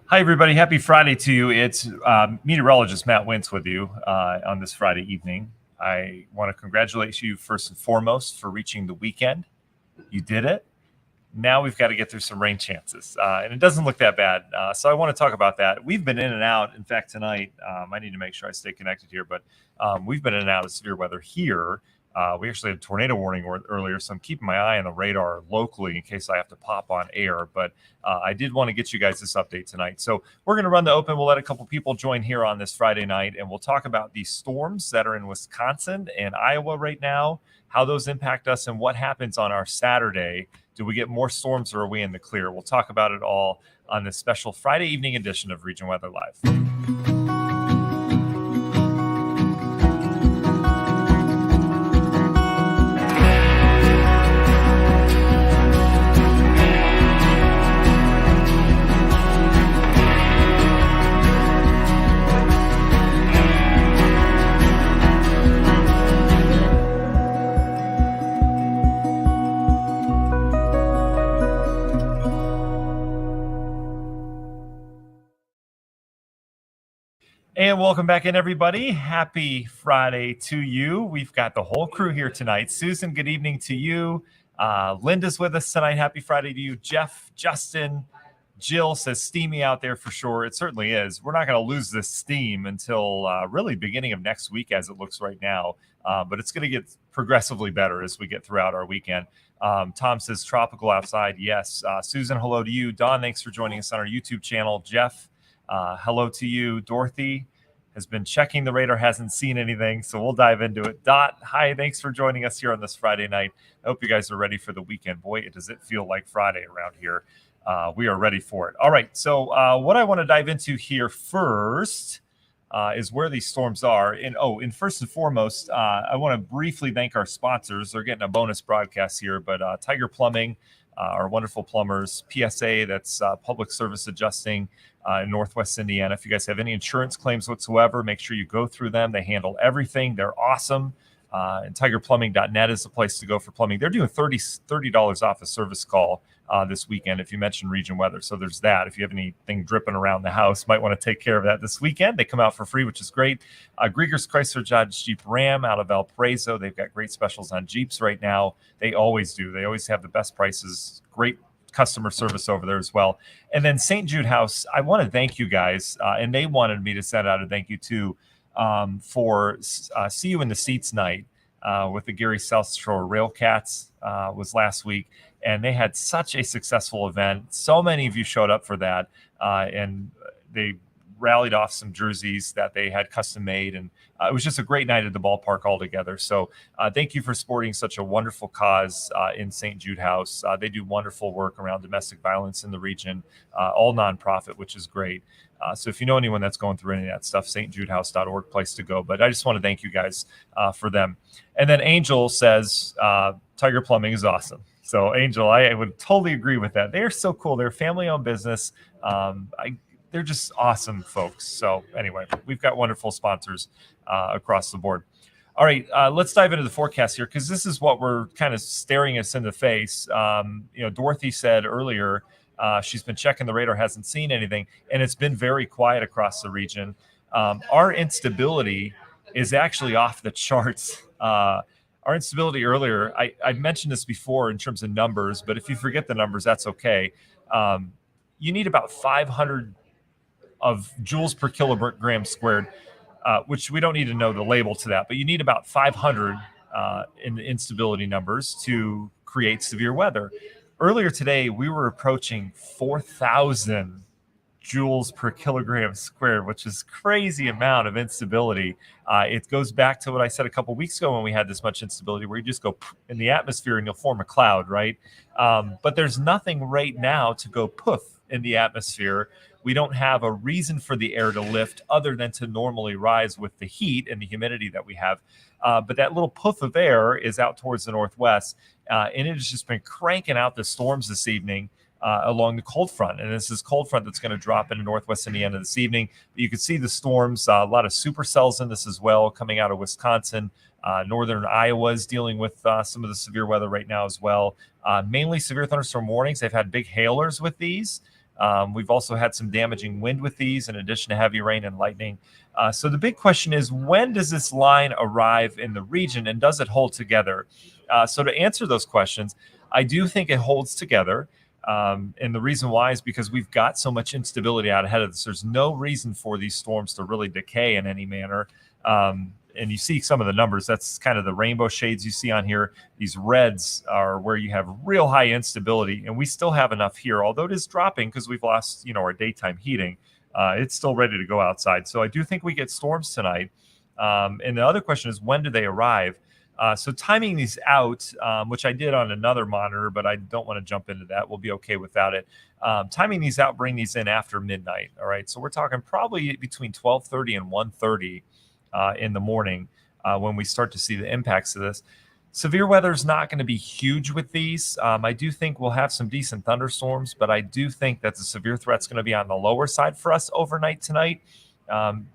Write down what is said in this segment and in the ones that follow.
Hi, everybody. Happy Friday to you. It's meteorologist Matt Wentz with you on this Friday evening. I want to congratulate you first and foremost for reaching the weekend. You did it. Now we've got to get through some rain chances, and it doesn't look that bad. So I want to talk about that. We've been in and out. In fact, tonight, I need to make sure I stay connected here, but we've been in and out of severe weather here. We actually had a tornado warning earlier, so I'm keeping my eye on the radar locally in case I have to pop on air. But I did want to get you guys this update tonight. So we're going to run the open. We'll let a couple people join here on this Friday night, and we'll talk about these storms that are in Wisconsin and Iowa right now, how those impact us, and what happens on our Saturday. Do we get more storms or are we in the clear? We'll talk about it all on this special Friday evening edition of Region Weather Live. And welcome back in, everybody. Happy Friday to you. We've got the whole crew here tonight. Susan, good evening to you. Linda's with us tonight. Happy Friday to you. Jeff, Justin, Jill says steamy out there for sure. It certainly is. We're not going to lose this steam until really beginning of next week as it looks right now. But it's going to get progressively better as we get throughout our weekend. Tom says tropical outside. Yes. Susan, hello to you. Don, thanks for joining us on our YouTube channel. Jeff, hello to you. Dorothy has been checking the radar, hasn't seen anything, so we'll dive into it. Dot, hi, thanks for joining us here on this Friday night. I hope you guys are ready for the weekend. Boy, does it feel like Friday around here. We are ready for it. All right, so what I want to dive into here first is where these storms are. And first and foremost, I want to briefly thank our sponsors. They're getting a bonus broadcast here, but Tiger Plumbing, our wonderful plumbers, PSA, that's Public Service Adjusting in Northwest Indiana. If you guys have any insurance claims whatsoever, make sure you go through them. They handle everything. They're awesome. And tigerplumbing.net is the place to go for plumbing. They're doing $30 off a service call this weekend if you mention region weather. So there's that. If you have anything dripping around the house, might want to take care of that this weekend. They come out for free, which is great. Grieger's Chrysler Dodge Jeep Ram out of Valparaiso. They've got great specials on Jeeps right now. They always do. They always have the best prices. Great customer service over there as well. And then St. Jude House, I want to thank you guys. And they wanted me to send out a thank you too for See You in the Seats night with the Gary South Shore Railcats was last week. And they had such a successful event. So many of you showed up for that. And they rallied off some jerseys that they had custom made. And it was just a great night at the ballpark altogether. So thank you for supporting such a wonderful cause in St. Jude House. They do wonderful work around domestic violence in the region, all nonprofit, which is great. So if you know anyone that's going through any of that stuff, stjudehouse.org, place to go. But I just want to thank you guys for them. And then Angel says, Tiger Plumbing is awesome. So Angel, I would totally agree with that. They are so cool. They're a family-owned business. They're just awesome folks. So anyway, we've got wonderful sponsors across the board. All right, let's dive into the forecast here because this is what we're kind of staring us in the face. Dorothy said earlier she's been checking the radar, hasn't seen anything, and it's been very quiet across the region. Our instability is actually off the charts. Our instability earlier, I mentioned this before in terms of numbers, but if you forget the numbers, that's okay. You need about 500 of joules per kilogram squared, which we don't need to know the label to that, but you need about 500 in the instability numbers to create severe weather. Earlier today, we were approaching 4,000 joules per kilogram squared, which is crazy amount of instability. It goes back to what I said a couple weeks ago when we had this much instability, where you just go in the atmosphere and you'll form a cloud, right? But there's nothing right now to go poof in the atmosphere. We don't have a reason for the air to lift other than to normally rise with the heat and the humidity that we have. But that little puff of air is out towards the northwest, and it has just been cranking out the storms this evening along the cold front. And this is cold front that's going to drop into northwest Indiana this evening. You can see the storms, a lot of supercells in this as well, coming out of Wisconsin. Northern Iowa is dealing with some of the severe weather right now as well. Mainly severe thunderstorm warnings. They've had big hailers with these. We've also had some damaging wind with these, in addition to heavy rain and lightning. So the big question is, when does this line arrive in the region, and does it hold together? So to answer those questions, I do think it holds together. And the reason why is because we've got so much instability out ahead of us. There's no reason for these storms to really decay in any manner. And you see some of the numbers. That's kind of the rainbow shades you see on here. These reds are where you have real high instability, and we still have enough here, although it is dropping because we've lost, our daytime heating. It's still ready to go outside. So I do think we get storms tonight. And the other question is, when do they arrive? So timing these out, which I did on another monitor, but I don't want to jump into that. We'll be okay without it. Timing these out, bring these in after midnight. All right. So we're talking probably between 12:30 and 1:30 in the morning when we start to see the impacts of this. Severe weather is not going to be huge with these. I do think we'll have some decent thunderstorms, but I do think that the severe threat's going to be on the lower side for us overnight tonight.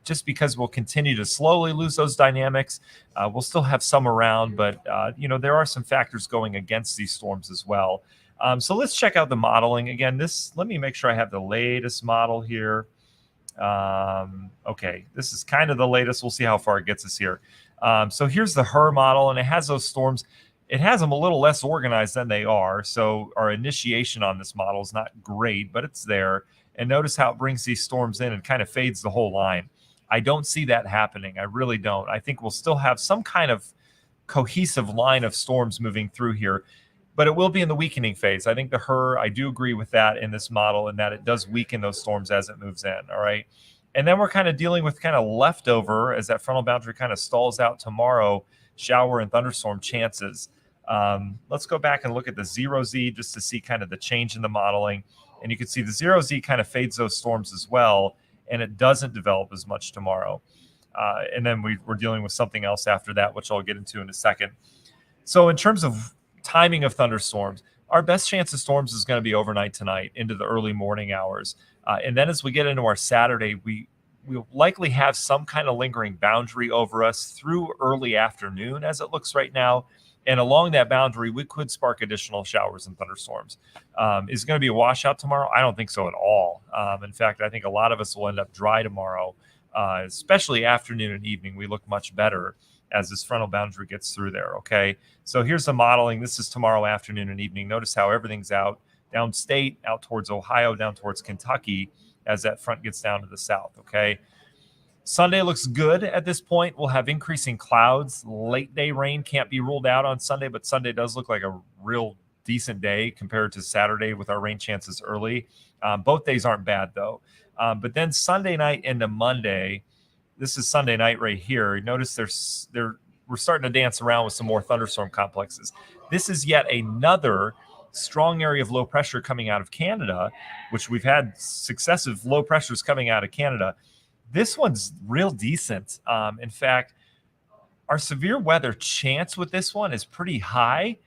Just because we'll continue to slowly lose those dynamics. We'll still have some around, but there are some factors going against these storms as well. So let's check out the modeling. Again, let me make sure I have the latest model here. Okay, this is kind of the latest. We'll see how far it gets us here. So here's the HRRR model, and it has those storms. It has them a little less organized than they are. So our initiation on this model is not great, but it's there. And notice how it brings these storms in and kind of fades the whole line. I don't see that happening. I really don't. I think we'll still have some kind of cohesive line of storms moving through here, but it will be in the weakening phase. I think the HRRR, I do agree with that in this model, and that it does weaken those storms as it moves in. All right. And then we're kind of dealing with kind of leftover as that frontal boundary kind of stalls out tomorrow, shower and thunderstorm chances. Let's go back and look at the 0Z just to see kind of the change in the modeling. And you can see the 0Z kind of fades those storms as well, and it doesn't develop as much tomorrow. And then we're dealing with something else after that, which I'll get into in a second. So in terms of timing of thunderstorms, our best chance of storms is going to be overnight tonight into the early morning hours. And then as we get into our Saturday, we'll likely have some kind of lingering boundary over us through early afternoon as it looks right now. And along that boundary, we could spark additional showers and thunderstorms. Is it going to be a washout tomorrow? I don't think so at all. In fact, I think a lot of us will end up dry tomorrow, especially afternoon and evening. We look much better as this frontal boundary gets through there, okay? So here's the modeling. This is tomorrow afternoon and evening. Notice how everything's out downstate, out towards Ohio, down towards Kentucky as that front gets down to the south, okay? Sunday looks good at this point. We'll have increasing clouds. Late day rain can't be ruled out on Sunday, but Sunday does look like a real decent day compared to Saturday with our rain chances early. Both days aren't bad, though. But then Sunday night into Monday, this is Sunday night right here. Notice we're starting to dance around with some more thunderstorm complexes. This is yet another strong area of low pressure coming out of Canada, which we've had successive low pressures coming out of Canada. This one's real decent. In fact, our severe weather chance with this one is pretty high,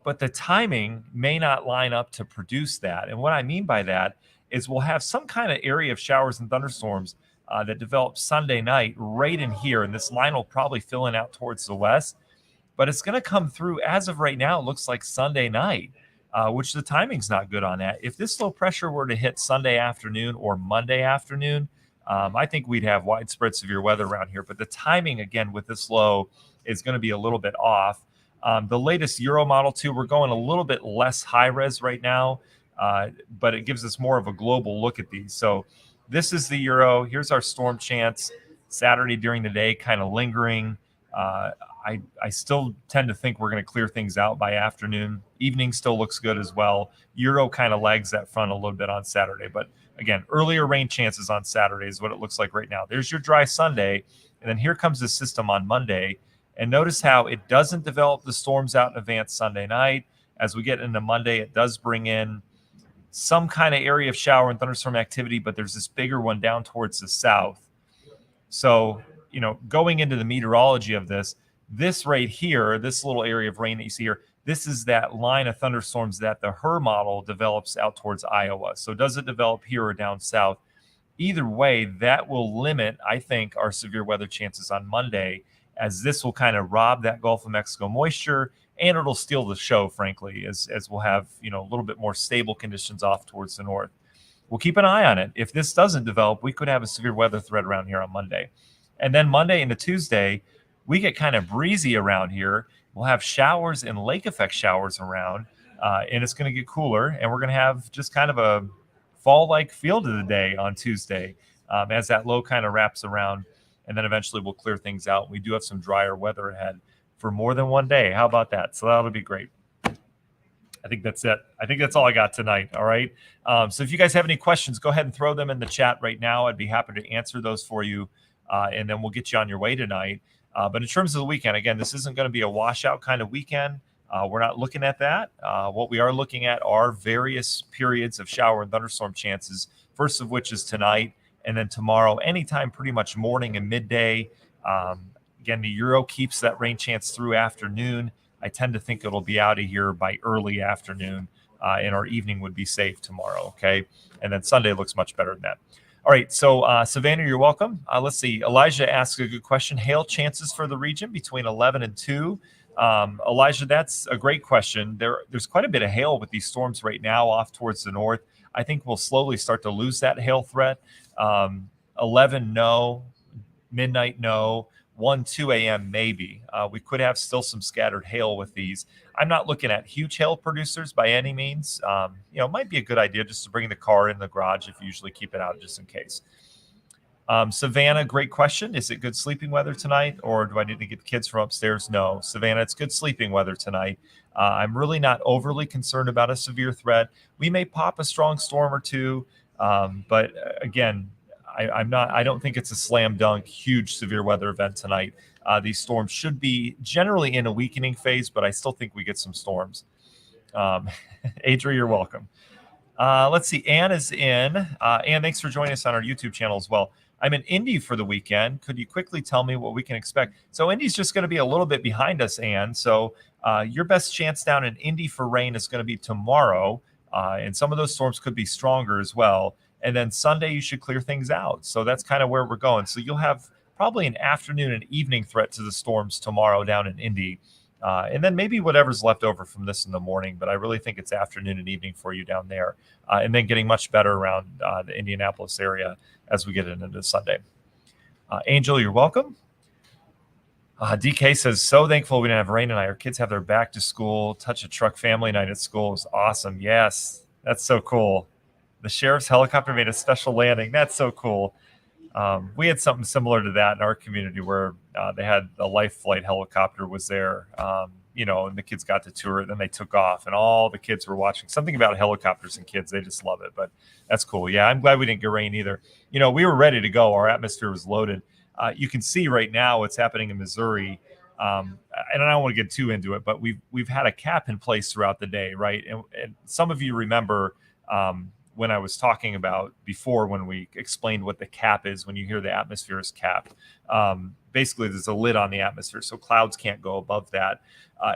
but the timing may not line up to produce that. And what I mean by that is we'll have some kind of area of showers and thunderstorms that develop Sunday night right in here. And this line will probably fill in out towards the west, but it's going to come through. As of right now, it looks like Sunday night, which the timing's not good on that. If this low pressure were to hit Sunday afternoon or Monday afternoon, I think we'd have widespread severe weather around here. But the timing, again, with this low is going to be a little bit off. The latest Euro Model 2, we're going a little bit less high res right now, but it gives us more of a global look at these. So this is the Euro. Here's our storm chance Saturday during the day, kind of lingering. I still tend to think we're going to clear things out by afternoon. Evening still looks good as well. Euro kind of lags that front a little bit on Saturday. But again, earlier rain chances on Saturday is what it looks like right now. There's your dry Sunday. And then here comes the system on Monday. And notice how it doesn't develop the storms out in advance Sunday night. As we get into Monday, it does bring in some kind of area of shower and thunderstorm activity, but there's this bigger one down towards the south. So, going into the meteorology of this right here, this little area of rain that you see here, this is that line of thunderstorms that the HRRR model develops out towards Iowa. So does it develop here or down south? Either way, that will limit, I think, our severe weather chances on Monday, as this will kind of rob that Gulf of Mexico moisture, and it'll steal the show, frankly, as we'll have, a little bit more stable conditions off towards the north. we'll keep an eye on it. If this doesn't develop, we could have a severe weather threat around here on Monday. And then Monday into Tuesday, we get kind of breezy around here. We'll have showers and lake effect showers around, and it's going to get cooler. And we're going to have just kind of a fall-like feel to the day on Tuesday as that low kind of wraps around. And then eventually we'll clear things out. We do have some drier weather ahead for more than one day. How about that? So that'll be great. I think that's it. I think that's all I got tonight. All right. So if you guys have any questions, go ahead and throw them in the chat right now. I'd be happy to answer those for you. And then we'll get you on your way tonight. But in terms of the weekend, again, this isn't going to be a washout kind of weekend. We're not looking at that. What we are looking at are various periods of shower and thunderstorm chances, first of which is tonight. And then tomorrow, anytime pretty much morning and midday. Again, the Euro keeps that rain chance through afternoon. I tend to think it'll be out of here by early afternoon, and our evening would be safe tomorrow, okay? And then Sunday looks much better than that. All right, so Savannah, you're welcome. Let's see. Elijah asked a good question. Hail chances for the region between 11 and 2. Elijah, that's a great question. There's quite a bit of hail with these storms right now off towards the north. I think we'll slowly start to lose that hail threat. 11, no. Midnight, no. 1, 2 a.m. maybe. We could have still some scattered hail with these. I'm not looking at huge hail producers by any means. It might be a good idea just to bring the car in the garage if you usually keep it out just in case. Savannah, great question. Is it good sleeping weather tonight, or do I need to get the kids from upstairs? No, Savannah, it's good sleeping weather tonight. I'm really not overly concerned about a severe threat. We may pop a strong storm or two, but again, I don't think it's a slam dunk, huge severe weather event tonight. These storms should be generally in a weakening phase, but I still think we get some storms. Adri, you're welcome. Let's see. Ann is in. Ann, thanks for joining us on our YouTube channel as well. I'm in Indy for the weekend. Could you quickly tell me what we can expect? So Indy's just going to be a little bit behind us, Ann. So your best chance down in Indy for rain is going to be tomorrow. And some of those storms could be stronger as well. And then Sunday, you should clear things out. So that's kind of where we're going. So you'll have probably an afternoon and evening threat to the storms tomorrow down in Indy. And then maybe whatever's left over from this in the morning. But I really think it's afternoon and evening for you down there. And then getting much better around the Indianapolis area as we get into Sunday. Angel, you're welcome. DK says, so thankful we didn't have rain tonight. Our kids have their back to school. Touch a truck family night at school. It was awesome. Yes, that's so cool. The sheriff's helicopter made a special landing. That's so cool. We had something similar to that in our community where they had a life flight helicopter was there, and the kids got to tour it. Then they took off, and all the kids were watching. Something about helicopters and kids, they just love it. But that's cool. Yeah, I'm glad we didn't get rain either. We were ready to go. Our atmosphere was loaded. You can see right now what's happening in Missouri. And I don't want to get too into it, but we've had a cap in place throughout the day, right? And some of you remember when I was talking about before when we explained what the cap is, when you hear the atmosphere is capped. Basically, there's a lid on the atmosphere, so clouds can't go above that.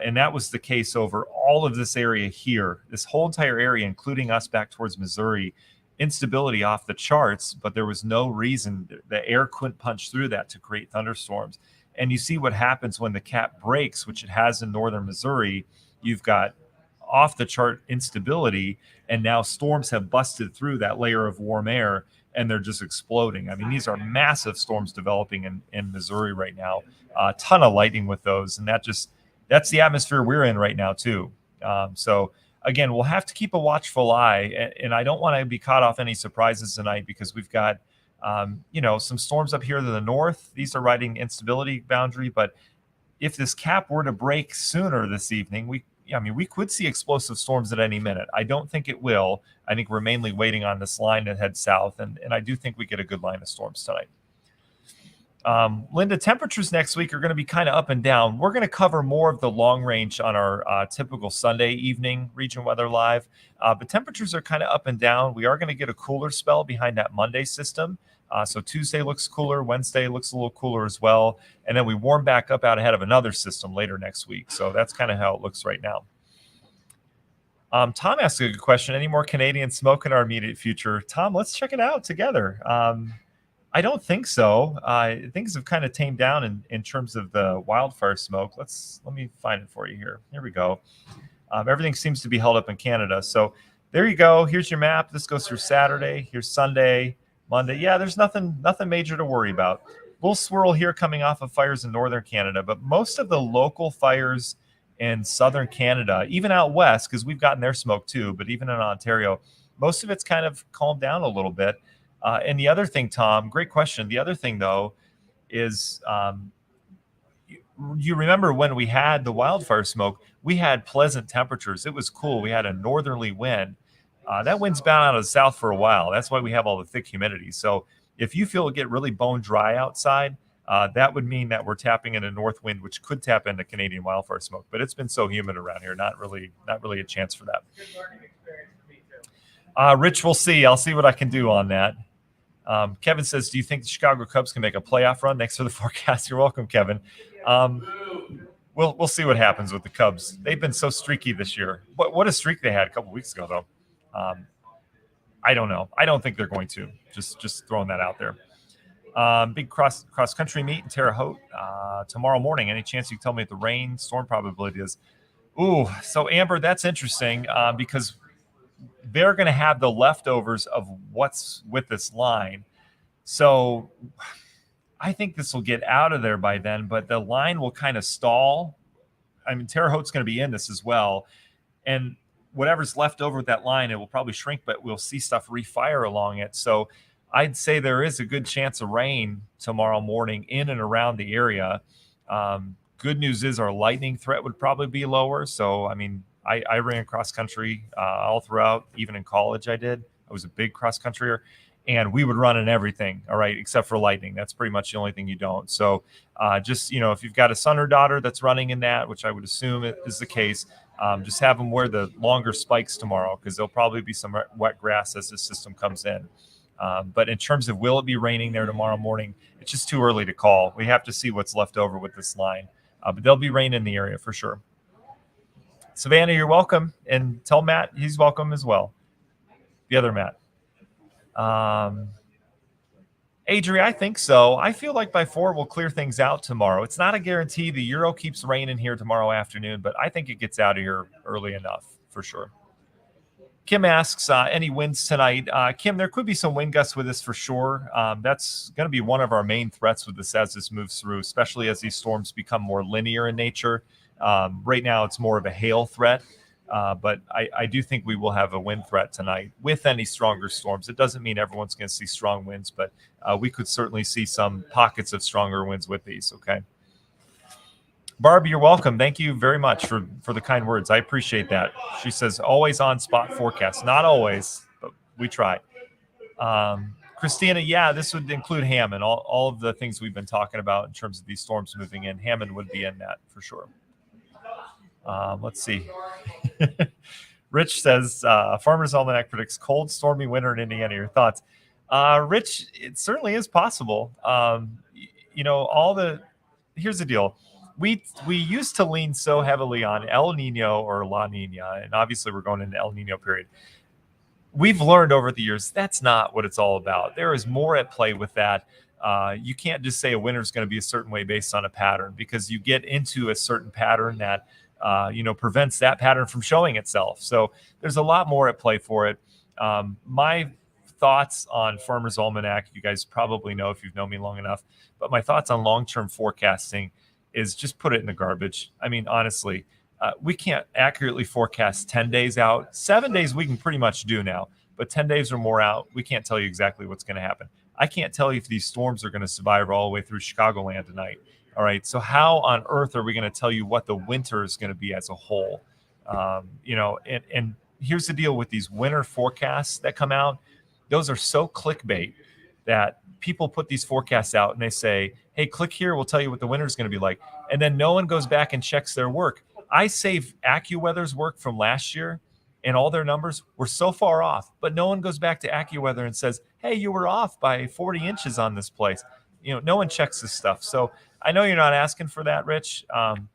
And that was the case over all of this area here, this whole entire area, including us back towards Missouri. Instability off the charts, but there was no reason. The air couldn't punch through that to create thunderstorms. And you see what happens when the cap breaks, which it has in northern Missouri. You've got off the chart instability, and now storms have busted through that layer of warm air, and they're just exploding. I mean, these are massive storms developing in Missouri right now. A ton of lightning with those, and that's the atmosphere we're in right now too. So again, we'll have to keep a watchful eye, and I don't want to be caught off any surprises tonight because we've got, some storms up here to the north. These are riding instability boundary, but if this cap were to break sooner this evening, we could see explosive storms at any minute. I don't think it will. I think we're mainly waiting on this line that heads south, and I do think we get a good line of storms tonight. Linda, temperatures next week are going to be kind of up and down. We're going to cover more of the long range on our typical Sunday evening Region Weather Live, but temperatures are kind of up and down. We are going to get a cooler spell behind that Monday system. So Tuesday looks cooler, Wednesday looks a little cooler as well, and then we warm back up out ahead of another system later next week. So that's kind of how it looks right now. Tom asked a good question. Any more Canadian smoke in our immediate future? Tom, let's check it out together. I don't think so. Things have kind of tamed down in terms of the wildfire smoke. Let me find it for you here. Here we go. Everything seems to be held up in Canada. So there you go. Here's your map. This goes through Saturday. Here's Sunday, Monday. Yeah, there's nothing major to worry about. We'll swirl here coming off of fires in northern Canada, but most of the local fires in southern Canada, even out west, because we've gotten their smoke too, but even in Ontario, most of it's kind of calmed down a little bit. And the other thing, Tom, great question. The other thing, though, is you remember when we had the wildfire smoke, we had pleasant temperatures. It was cool. We had a northerly wind. That wind's been out of the south for a while. That's why we have all the thick humidity. So if you feel it get really bone dry outside, that would mean that we're tapping in a north wind, which could tap into Canadian wildfire smoke. But it's been so humid around here, not really a chance for that. Good learning experience for me too. Rich, we'll see. I'll see what I can do on that. Kevin says, do you think the Chicago Cubs can make a playoff run? Thanks for the forecast. You're welcome, Kevin. We'll see what happens with the Cubs. They've been so streaky this year. What a streak they had a couple weeks ago, though. I don't know. I don't think they're going to. Just throwing that out there. Big cross country meet in Terre Haute tomorrow morning. Any chance you can tell me what the rain storm probability is? Ooh, so Amber, that's interesting because they're going to have the leftovers of what's with this line. So I think this will get out of there by then, but the line will kind of stall. I mean, Terre Haute's going to be in this as well. And whatever's left over with that line, it will probably shrink, but we'll see stuff refire along it. So I'd say there is a good chance of rain tomorrow morning in and around the area. Good news is our lightning threat would probably be lower. So, I mean, I ran cross country all throughout, even in college I did. I was a big cross countryer, and we would run in everything, all right, except for lightning. That's pretty much the only thing you don't. So just, if you've got a son or daughter that's running in that, which I would assume is the case, just have them wear the longer spikes tomorrow because there'll probably be some wet grass as the system comes in. But in terms of will it be raining there tomorrow morning, it's just too early to call. We have to see what's left over with this line. But there'll be rain in the area for sure. Savannah, you're welcome. And tell Matt he's welcome as well. The other Matt. Adri, I think so. I feel like by 4 we'll clear things out tomorrow. It's not a guarantee. The Euro keeps raining here tomorrow afternoon, but I think it gets out of here early enough for sure. Kim asks, any winds tonight? Kim, there could be some wind gusts with this for sure. That's going to be one of our main threats with this as this moves through, especially as these storms become more linear in nature. Right now, it's more of a hail threat, but I do think we will have a wind threat tonight with any stronger storms. It doesn't mean everyone's going to see strong winds, but we could certainly see some pockets of stronger winds with these, okay? Barb, you're welcome. Thank you very much for the kind words. I appreciate that. She says, always on spot forecast. Not always, but we try. Christina, yeah, this would include Hammond. All of the things we've been talking about in terms of these storms moving in. Hammond would be in that for sure. Let's see. Rich says, Farmer's Almanac predicts cold, stormy winter in Indiana. Your thoughts? Rich, it certainly is possible. Here's the deal. We used to lean so heavily on El Nino or La Nina, and obviously we're going into El Nino period. We've learned over the years that's not what it's all about. There is more at play with that. You can't just say a winter is going to be a certain way based on a pattern, because you get into a certain pattern that prevents that pattern from showing itself. So there's a lot more at play for it. My thoughts on Farmer's Almanac, you guys probably know if you've known me long enough, but my thoughts on long-term forecasting is just put it in the garbage. I mean, honestly, we can't accurately forecast 10 days out. 7 days we can pretty much do now, but 10 days or more out, we can't tell you exactly what's going to happen. I can't tell you if these storms are going to survive all the way through Chicagoland tonight. All right, so how on earth are we going to tell you what the winter is going to be as a whole? And here's the deal with these winter forecasts that come out. Those are so clickbait that people put these forecasts out and they say, hey, click here, we'll tell you what the winter is going to be like. And then no one goes back and checks their work. I save AccuWeather's work from last year, and all their numbers were so far off, but no one goes back to AccuWeather and says, hey, you were off by 40 inches on this place. No one checks this stuff. So I know you're not asking for that, Rich,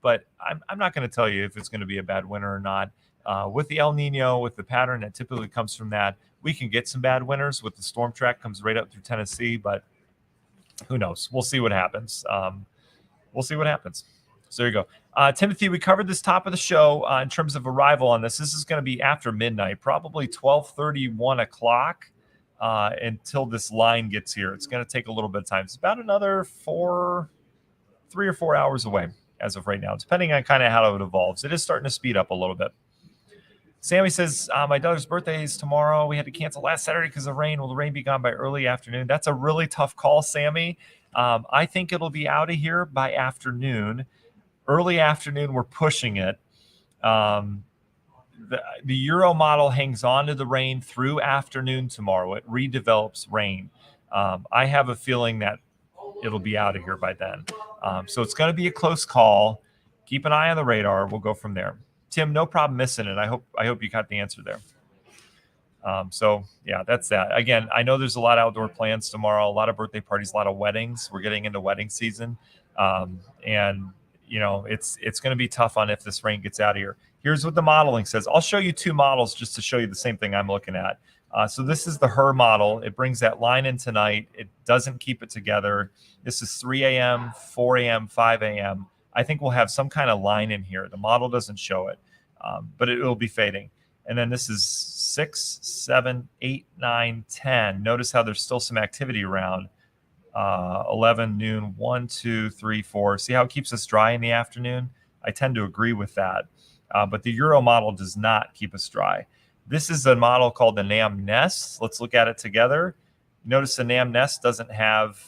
but I'm not going to tell you if it's going to be a bad winter or not. With the El Nino, with the pattern that typically comes from that, we can get some bad winters with the storm track comes right up through Tennessee, but who knows? We'll see what happens. So there you go. Timothy, we covered this top of the show in terms of arrival on this. This is going to be after midnight, probably 12:30, 1 o'clock until this line gets here. It's going to take a little bit of time. It's about another 3 or 4 hours away as of right now, depending on kind of how it evolves. It is starting to speed up a little bit. Sammy says, my daughter's birthday is tomorrow. We had to cancel last Saturday because of rain. Will the rain be gone by early afternoon? That's a really tough call, Sammy. I think it'll be out of here by afternoon. Early afternoon, we're pushing it. The Euro model hangs on to the rain through afternoon tomorrow. It redevelops rain. I have a feeling that it'll be out of here by then. So it's going to be a close call. Keep an eye on the radar. We'll go from there. Tim, no problem missing it. I hope you got the answer there. So yeah, that's that. Again, I know there's a lot of outdoor plans tomorrow, a lot of birthday parties, a lot of weddings. We're getting into wedding season. And you know, it's going to be tough on if this rain gets out of here. Here's what the modeling says. I'll show you two models just to show you the same thing I'm looking at. So this is the HER model. It brings that line in tonight. It doesn't keep it together. This is 3 a.m., 4 a.m., 5 a.m. I think we'll have some kind of line in here. The model doesn't show it, but it will be fading. And then this is 6, 7, 8, 9, 10. Notice how there's still some activity around. 11, noon, 1, 2, 3, 4. See how it keeps us dry in the afternoon? I tend to agree with that. But the Euro model does not keep us dry. This is a model called the NAM Nest. Let's look at it together. Notice the NAM Nest doesn't have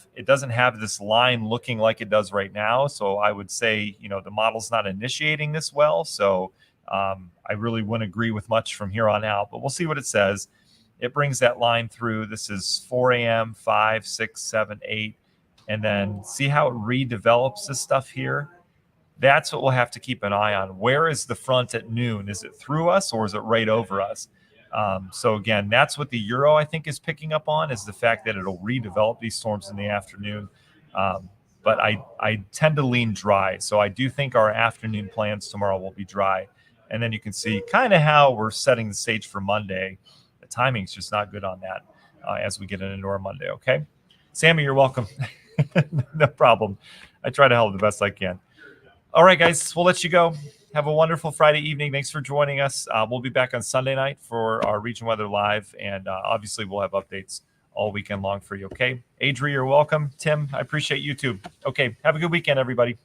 this line looking like it does right now. So I would say, you know, the model's not initiating this well. So I really wouldn't agree with much from here on out, but we'll see what it says. It brings that line through. This is 4 a.m., 5, 6, 7, 8. And then see how it redevelops this stuff here? That's what we'll have to keep an eye on. Where is the front at noon? Is it through us or is it right over us? So again, that's what the Euro, I think, is picking up on, is the fact that it'll redevelop these storms in the afternoon. But I tend to lean dry. So I do think our afternoon plans tomorrow will be dry. And then you can see kind of how we're setting the stage for Monday. The timing's just not good on that as we get into our Monday, okay? Sammy, you're welcome. No problem. I try to help the best I can. All right, guys, we'll let you go. Have a wonderful Friday evening. Thanks for joining us. We'll be back on Sunday night for our Region Weather Live, and obviously we'll have updates all weekend long for you, okay? Adri, you're welcome. Tim, I appreciate you too. Okay, have a good weekend, everybody.